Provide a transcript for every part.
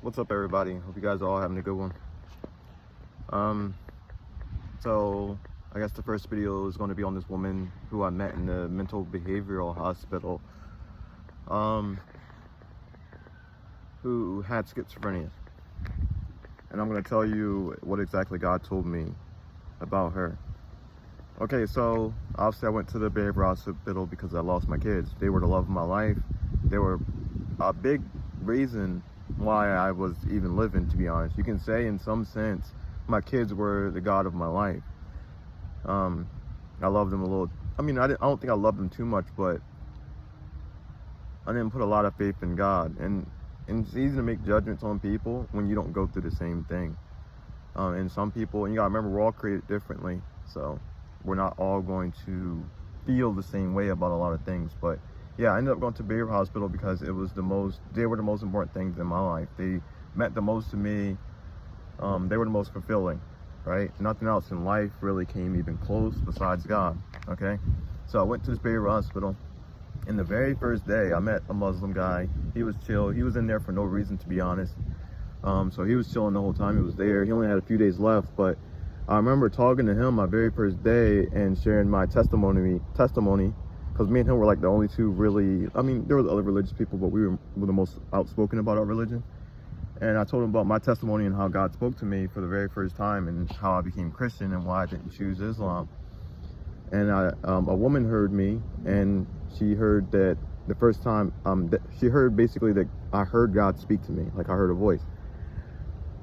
What's up, everybody? Hope you guys are all having a good one. So I guess the first video is going to be on this woman who I met in the mental behavioral hospital, who had schizophrenia. And I'm going to tell you what exactly God told me about her. Okay, so obviously I went to the behavioral hospital because I lost my kids. They were the love of my life. They were a big reason why I was even living, to be honest. You can say in some sense my kids were the God of my life. I loved them a little. I mean, I don't think I loved them too much, but I didn't put a lot of faith in God. And it's easy to make judgments on people when you don't go through the same thing. And some people, and you gotta remember, we're all created differently, so we're not all going to feel the same way about a lot of things. But yeah, I ended up going to behavioral hospital because they were the most important things in my life. They meant the most to me. They were the most fulfilling, right? Nothing else in life really came even close besides God, okay? So I went to this behavioral hospital, and the very first day I met a Muslim guy. He was chill. He was in there for no reason, to be honest. So he was chilling the whole time he was there. He only had a few days left, but I remember talking to him my very first day and sharing my testimony, because me and him were like the only two really, I mean, there were other religious people, but we were the most outspoken about our religion. And I told him about my testimony and how God spoke to me for the very first time and how I became Christian and why I didn't choose Islam. And a woman heard me, and she heard that the first time, she heard basically that I heard God speak to me, like I heard a voice.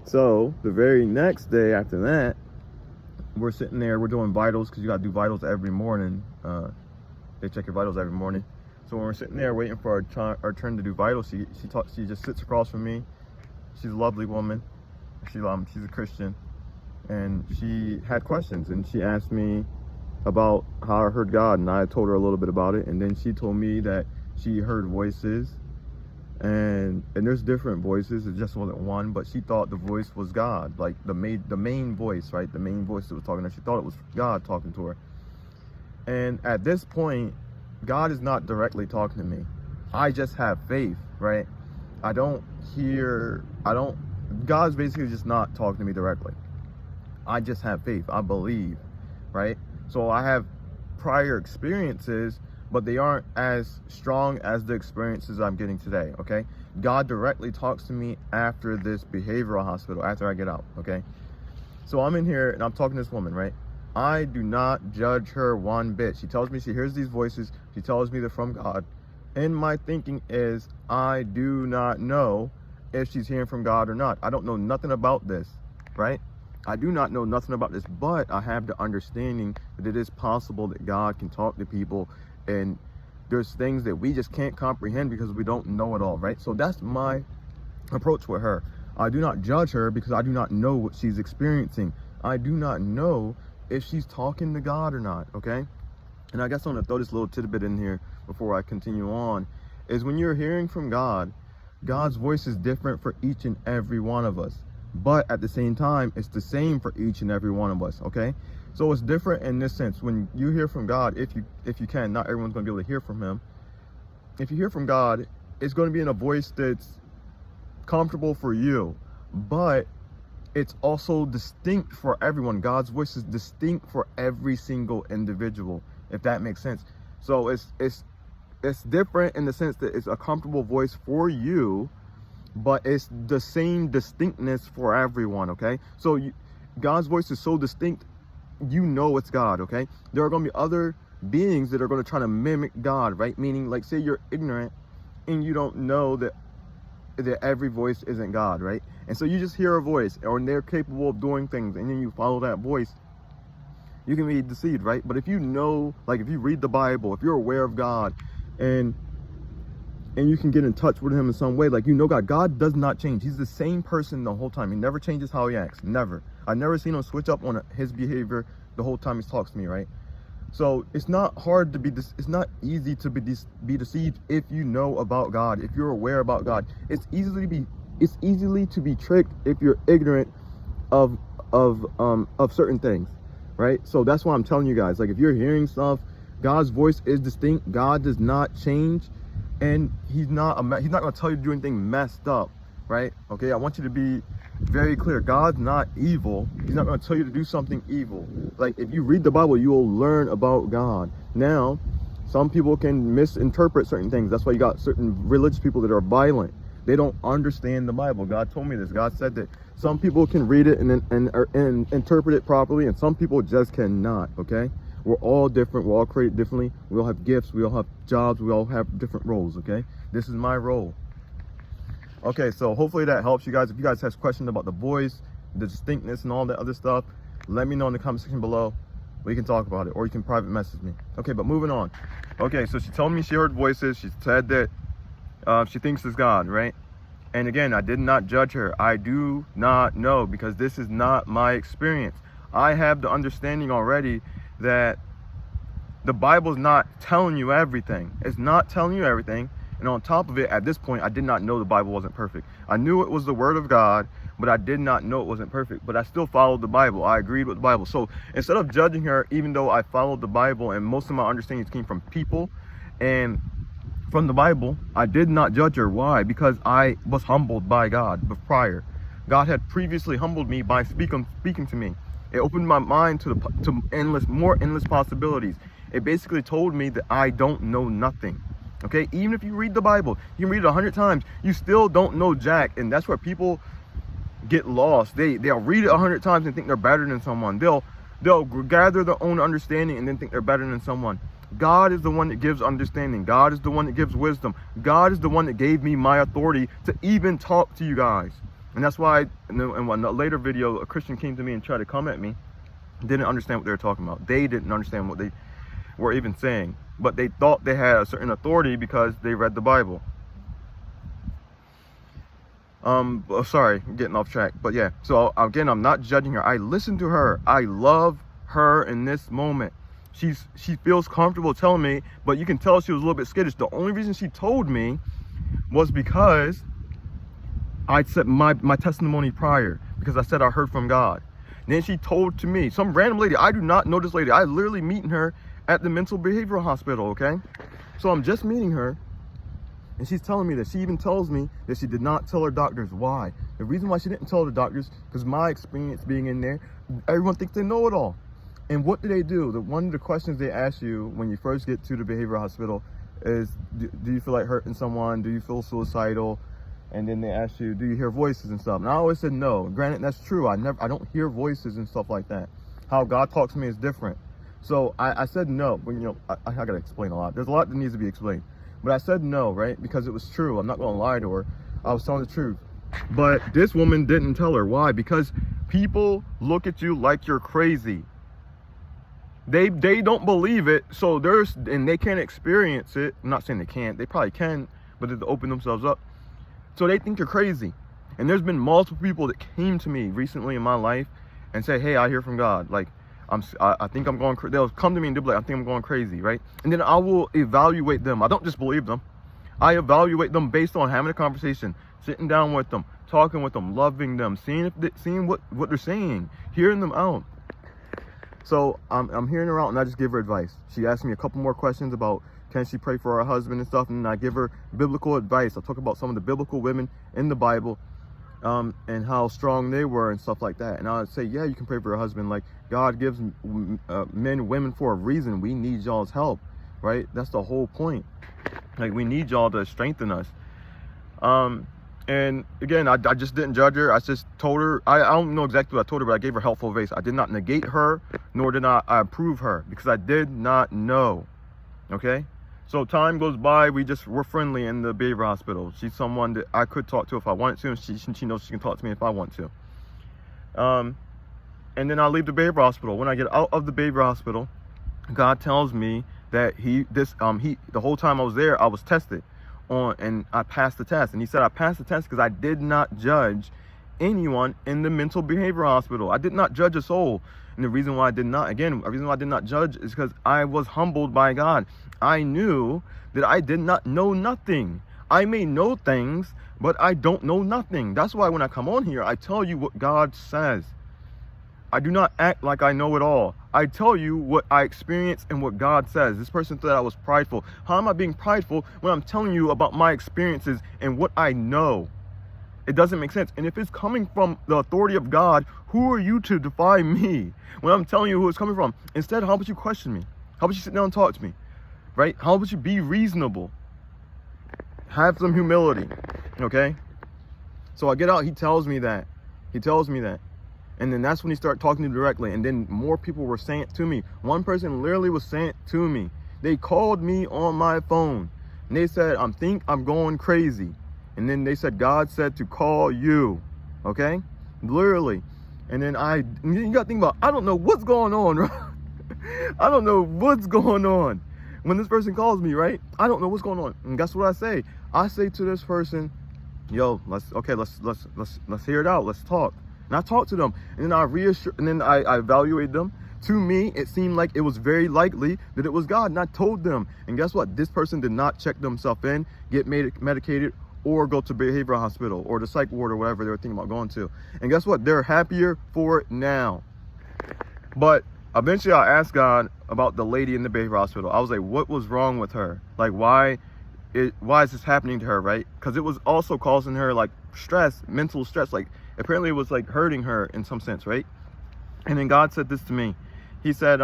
So the very next day after that, we're sitting there, we're doing vitals, because you got to do vitals every morning. They check your vitals every morning. So when we're sitting there waiting for our turn to do vitals, she just sits across from me. She's a lovely woman. She's a Christian, and she had questions, and she asked me about how I heard God, and I told her a little bit about it. And then she told me that she heard voices, and there's different voices. It just wasn't one, but she thought the voice was God, like the main voice, right? The main voice that was talking to her. She thought it was God talking to her. And at this point, God is not directly talking to me. I just have faith, right? God's basically just not talking to me directly. I just have faith. I believe, right? So I have prior experiences, but they aren't as strong as the experiences I'm getting today, okay? God directly talks to me after this behavioral hospital, after I get out, okay? So I'm in here and I'm talking to this woman, right? I do not judge her one bit. She tells me she hears these voices. She tells me they're from God. And my thinking is, I do not know if she's hearing from God or not. I don't know nothing about this, right? I do not know nothing about this, but I have the understanding that it is possible that God can talk to people, and there's things that we just can't comprehend because we don't know it all, right? So that's my approach with her. I do not judge her because I do not know what she's experiencing. I do not know if she's talking to God or not, okay? And I guess I'm gonna throw this little tidbit in here before I continue on, is when you're hearing from God, God's voice is different for each and every one of us. But at the same time, it's the same for each and every one of us, okay? So it's different in this sense. When you hear from God, if you can, not everyone's gonna be able to hear from him. If you hear from God, it's gonna be in a voice that's comfortable for you, but it's also distinct for everyone. God's voice is distinct for every single individual, if that makes sense. So it's different in the sense that it's a comfortable voice for you, but it's the same distinctness for everyone, okay? So God's voice is so distinct, you know it's God, okay? There are going to be other beings that are going to try to mimic God, right? Meaning, like, say you're ignorant and you don't know that every voice isn't God, right? And so you just hear a voice, or they're capable of doing things, and then you follow that voice. You can be deceived, right? But if you know, like if you read the Bible, if you're aware of God, and you can get in touch with him in some way, like, you know, God does not change. He's the same person the whole time. He never changes how he acts, never. I've never seen him switch up on his behavior the whole time he talks to me, right? So it's not hard to it's not easy to be deceived if you know about God, if you're aware about God. It's easily to be tricked if you're ignorant of certain things, right? So that's why I'm telling you guys, like, if you're hearing stuff, God's voice is distinct. God does not change, and he's not going to tell you to do anything messed up. right? Okay, I want you to be very clear. God's not evil. He's not going to tell you to do something evil. Like, if you read the Bible, you will learn about God. Now, some people can misinterpret certain things. That's why you got certain religious people that are violent. They don't understand the Bible. God told me this. God said that some people can read it and interpret it properly, and some people just cannot, okay? We're all different. We're all created differently. We all have gifts. We all have jobs. We all have different roles, okay? This is my role. Okay, so hopefully that helps you guys. If you guys have questions about the voice, the distinctness, and all that other stuff, let me know in the comment section below. We can talk about it, or you can private message me. Okay, but moving on. Okay, so she told me she heard voices. She said that she thinks it's God, right? And again, I did not judge her. I do not know, because this is not my experience. I have the understanding already that the Bible's not telling you everything. It's not telling you everything. And on top of it, at this point, I did not know the Bible wasn't perfect. I knew it was the Word of God, but I did not know it wasn't perfect. But I still followed the Bible. I agreed with the Bible. So instead of judging her, even though I followed the Bible and most of my understandings came from people and from the Bible, I did not judge her. Why? Because I was humbled by God prior. God had previously humbled me by speaking to me. It opened my mind to more endless possibilities. It basically told me that I don't know nothing. Okay, even if you read the Bible, you can read it 100 times, you still don't know jack. And that's where people get lost. They'll read it 100 times and think they're better than someone. They'll gather their own understanding and then think they're better than someone. God is the one that gives understanding. God is the one that gives wisdom. God is the one that gave me my authority to even talk to you guys. And that's why in a later video, a Christian came to me and tried to come at me. Didn't understand what they were talking about. They didn't understand what they were even saying. But they thought they had a certain authority because they read the Bible. Sorry, I'm getting off track. But yeah, so again, I'm not judging her. I listen to her. I love her in this moment. She feels comfortable telling me, but you can tell she was a little bit skittish. The only reason she told me was because I said my testimony prior, because I said I heard from God. And then she told to me, some random lady, I do not know this lady. I literally meeting her at the mental behavioral hospital, okay? So I'm just meeting her, and she's telling me that. She even tells me that she did not tell her doctors. Why? The reason why she didn't tell the doctors, because my experience being in there, everyone thinks they know it all. And what do? One of the questions they ask you when you first get to the behavioral hospital is, do you feel like hurting someone? Do you feel suicidal? And then they ask you, do you hear voices and stuff? And I always said no. Granted, that's true. I don't hear voices and stuff like that. How God talks to me is different. So I said no. When I gotta explain a lot. There's a lot that needs to be explained. But I said no, right? Because it was true. I'm not gonna lie to her. I was telling the truth. But this woman didn't tell her. Why? Because people look at you like you're crazy. They don't believe it, so and they can't experience it. I'm not saying they can't. They probably can, but they open themselves up. So they think you're crazy. And there's been multiple people that came to me recently in my life and say, hey, I hear from God. Like, I think I'm going crazy. They'll come to me and they'll be like, I think I'm going crazy, right? And then I will evaluate them. I don't just believe them. I evaluate them based on having a conversation, sitting down with them, talking with them, loving them, seeing what they're saying, hearing them out. So I'm hearing her out, and I just give her advice. She asked me a couple more questions about, can she pray for her husband and stuff, and I give her biblical advice. I talk about some of the biblical women in the Bible, and how strong they were and stuff like that. And I would say, yeah, you can pray for your husband. Like, God gives men and women for a reason. We need y'all's help, right? That's the whole point. Like, we need y'all to strengthen us. And again, I just didn't judge her. I just told her, I don't know exactly what I told her, but I gave her helpful advice. I did not negate her, nor did I approve her, because I did not know. Okay? So time goes by, we're friendly in the behavioral hospital. She's someone that I could talk to if I wanted to, and she knows she can talk to me if I want to. And then I leave the behavioral hospital. When I get out of the behavioral hospital, God tells me that the whole time I was there, I was tested and I passed the test. And he said I passed the test because I did not judge anyone in the mental behavioral hospital. I did not judge a soul. And the reason why I did not judge is because I was humbled by God. I knew that I did not know nothing. I may know things, but I don't know nothing. That's why when I come on here, I tell you what God says. I do not act like I know it all. I tell you what I experience and what God says. This person thought I was prideful. How am I being prideful when I'm telling you about my experiences and what I know? It doesn't make sense. And if it's coming from the authority of God, who are you to defy me when I'm telling you who it's coming from? Instead, how about you question me? How about you sit down and talk to me? Right? How about you be reasonable? Have some humility. Okay? So I get out, he tells me that. And then that's when he started talking to me directly. And then more people were saying it to me. One person literally was saying it to me. They called me on my phone. And they said, I'm going crazy. And then they said, God said to call you. Okay? Literally. And then you got to think about, I don't know what's going on, right? I don't know what's going on. When this person calls me, right? I don't know what's going on. And guess what I say? I say to this person, yo, let's hear it out. Let's talk. And I talk to them. And then I evaluate them. To me, it seemed like it was very likely that it was God. And I told them. And guess what? This person did not check themselves in, get medicated, or go to behavioral hospital or the psych ward or whatever they were thinking about going to. And guess what? They're happier for it now. But eventually I asked God about the lady in the behavioral hospital. I was like, what was wrong with her? Like, why is this happening to her, right? Because it was also causing her like stress, mental stress. Like apparently it was like hurting her in some sense, right? And then God said this to me. He said,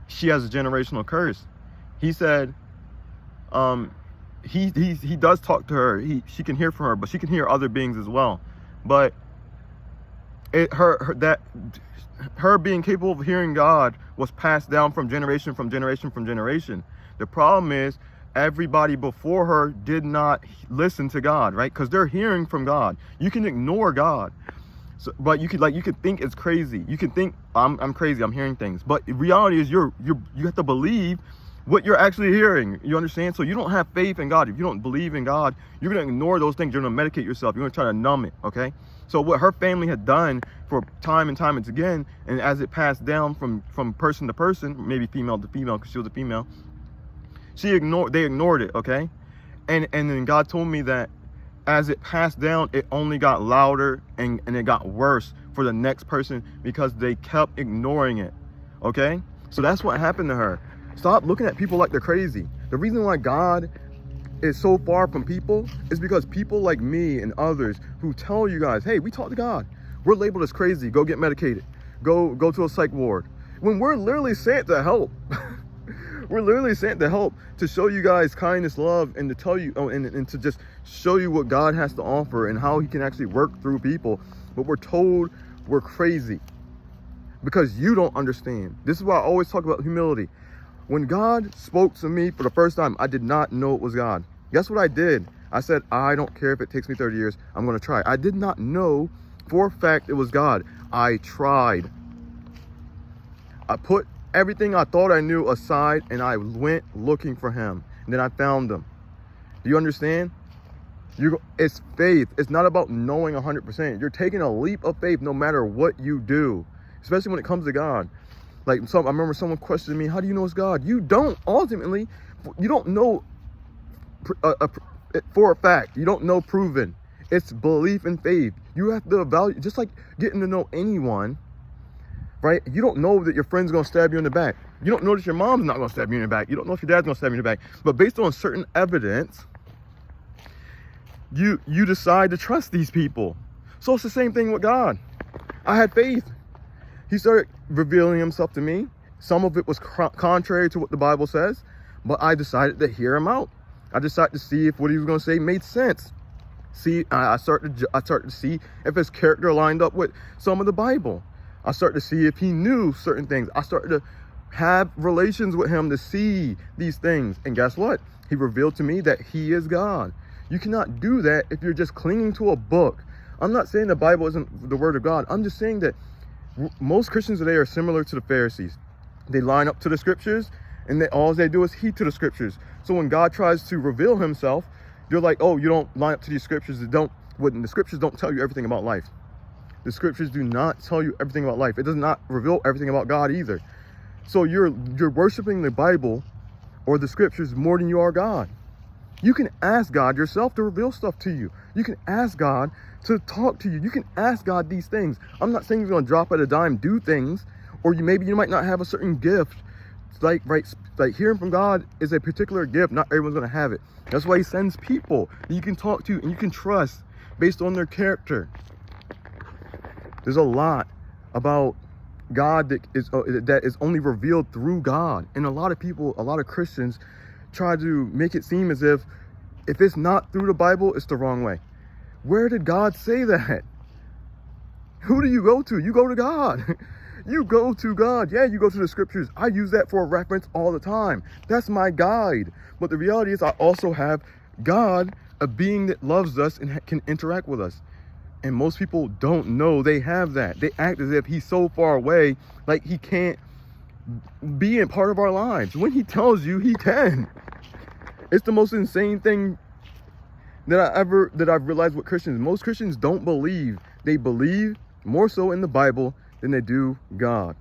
she has a generational curse. He said, he does talk to her. She can hear from her, but she can hear other beings as well. But her being capable of hearing God was passed down from generation. The problem is everybody before her did not listen to God, right? Because they're hearing from God. You can ignore God. So, but you could think it's crazy. You can think I'm crazy. I'm hearing things. But the reality is you have to believe what you're actually hearing. You understand? So you don't have faith in God. If you don't believe in God, you're going to ignore those things. You're going to medicate yourself. You're going to try to numb it. Okay. So what her family had done for time and time again, and as it passed down from person to person, maybe female to female, because she was a female, they ignored it. Okay. And then God told me that as it passed down, it only got louder and it got worse for the next person because they kept ignoring it. Okay? So that's what happened to her. Stop looking at people like they're crazy. The reason why God is so far from people is because people like me and others who tell you guys, hey, we talk to God. We're labeled as crazy. Go get medicated. Go to a psych ward. When we're literally sent to help. We're literally sent to help, to show you guys kindness, love, and to tell you, and to just show you what God has to offer and how he can actually work through people. But we're told we're crazy because you don't understand. This is why I always talk about humility. When God spoke to me for the first time, I did not know it was God. Guess what I did? I said, I don't care if it takes me 30 years. I'm going to try. I did not know for a fact it was God. I tried. I put everything I thought I knew aside, and I went looking for him. And then I found him. Do you understand? It's faith. It's not about knowing 100%. You're taking a leap of faith no matter what you do, especially when it comes to God. Like I remember someone questioned me, how do you know it's God? You don't. Ultimately, you don't know for a fact. You don't know proven. It's belief and faith. You have to evaluate, just like getting to know anyone. Right? You don't know that your friend's going to stab you in the back. You don't know that your mom's not going to stab you in the back. You don't know if your dad's going to stab you in the back. But based on certain evidence, you decide to trust these people. So it's the same thing with God. I had faith. He started revealing himself to me. Some of it was contrary to what the Bible says, but I decided to hear him out. I decided to see if what he was going to say made sense. I started to see if his character lined up with some of the Bible. I started to see if he knew certain things. I started to have relations with him to see these things. And guess what? He revealed to me that he is God. You cannot do that if you're just clinging to a book. I'm not saying the Bible isn't the word of God. I'm just saying that most Christians today are similar to the Pharisees. They line up to the scriptures, and all they do is heed to the scriptures. So when God tries to reveal himself, they're like, oh, you don't line up to these scriptures. The scriptures don't tell you everything about life. The scriptures do not tell you everything about life. It does not reveal everything about God either. So you're worshiping the Bible or the scriptures more than you are God. You can ask God yourself to reveal stuff to you. You can ask God to talk to you. You can ask God these things. I'm not saying he's going to drop at a dime, do things, or maybe you might not have a certain gift. Like hearing from God is a particular gift. Not everyone's going to have it. That's why he sends people that you can talk to and you can trust. based on their character. There's a lot about God that is only revealed through God. And a lot of people, a lot of Christians try to make it seem as if it's not through the Bible, it's the wrong way. Where did God say that? Who do you go to? You go to God. You go to God. Yeah, you go to the scriptures. I use that for a reference all the time. That's my guide. But the reality is I also have God, a being that loves us and can interact with us. And most people don't know they have that. They act as if he's so far away, like he can't be in part of our lives. When he tells you he can. It's the most insane thing that I've realized with Christians. Most Christians don't believe. They believe more so in the Bible than they do God.